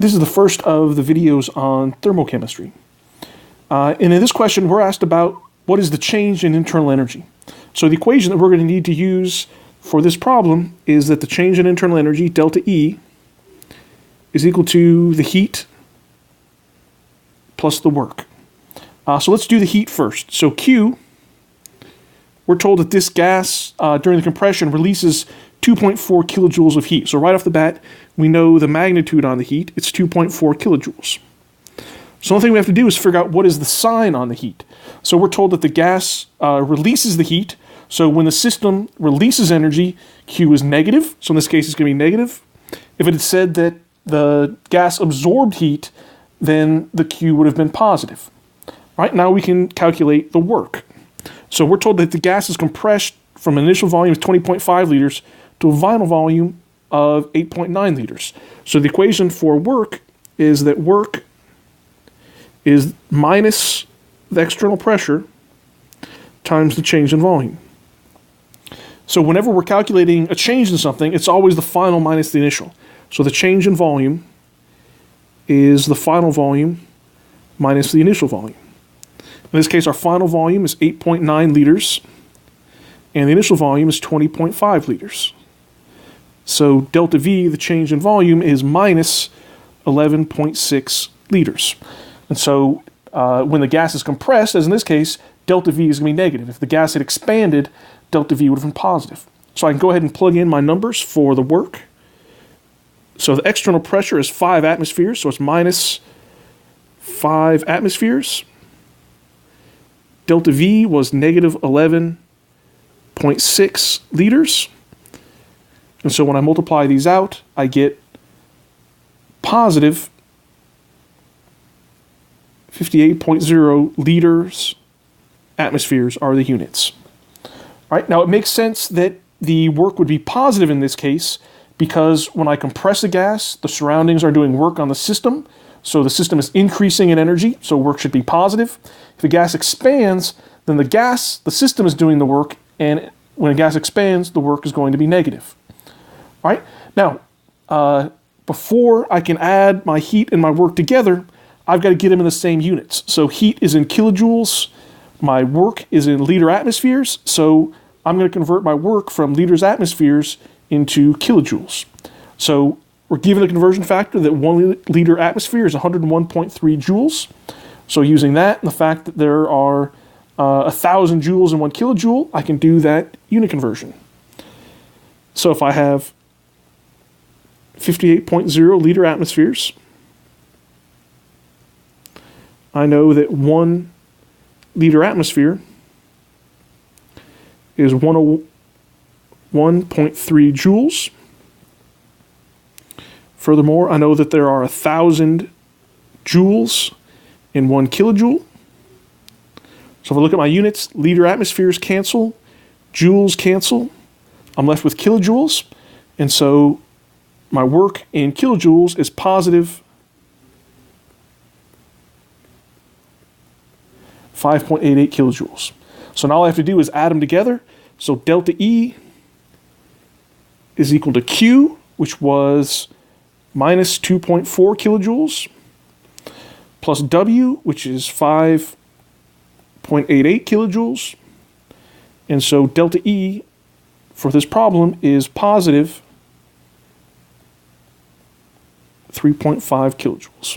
This is the first of the videos on thermochemistry. And in this question, we're asked about what is the change in internal energy. So the equation that we're going to need to use for this problem is that the change in internal energy, delta E, is equal to the heat plus the work. So let's do the heat first. So Q, we're told that this gas during the compression releases 2.4 kilojoules of heat. So right off the bat, we know the magnitude on the heat. It's 2.4 kilojoules. So the only thing we have to do is figure out what is the sign on the heat. So we're told that the gas releases the heat. So when the system releases energy, Q is negative. So in this case, it's going to be negative. If it had said that the gas absorbed heat, then the Q would have been positive. Right, now we can calculate the work. So we're told that the gas is compressed from an initial volume of 20.5 liters to a final volume of 8.9 liters. So the equation for work is that work is minus the external pressure times the change in volume. So whenever we're calculating a change in something, it's always the final minus the initial. So the change in volume is the final volume minus the initial volume. In this case, our final volume is 8.9 liters, and the initial volume is 20.5 liters. So delta V, the change in volume, is minus 11.6 liters. And so when the gas is compressed, as in this case, delta V is going to be negative. If the gas had expanded, delta V would have been positive. So I can go ahead and plug in my numbers for the work. So the external pressure is 5 atmospheres, so it's minus 5 atmospheres. Delta V was negative 11.6 liters. And so when I multiply these out, I get positive 58.0 liters. Atmospheres are the units. All right, now it makes sense that the work would be positive in this case because when I compress a gas, the surroundings are doing work on the system. So the system is increasing in energy, so work should be positive. If the gas expands, then the system is doing the work, and when a gas expands, the work is going to be negative. All right? Now, before I can add my heat and my work together, I've got to get them in the same units. So heat is in kilojoules, my work is in liter atmospheres, so I'm going to convert my work from liters atmospheres into kilojoules. So we're given a conversion factor that 1 liter atmosphere is 101.3 joules. So using that and the fact that there are 1,000 joules in 1 kilojoule, I can do that unit conversion. So if I have 58.0 liter atmospheres, I know that 1 liter atmosphere is 101.3 joules. Furthermore, I know that there are 1,000 joules in 1 kilojoule. So if I look at my units, liter atmospheres cancel, joules cancel. I'm left with kilojoules. And so my work in kilojoules is positive 5.88 kilojoules. So now all I have to do is add them together. So delta E is equal to Q, which was minus 2.4 kilojoules, plus W, which is 5.88 kilojoules. And so delta E for this problem is positive 3.5 kilojoules.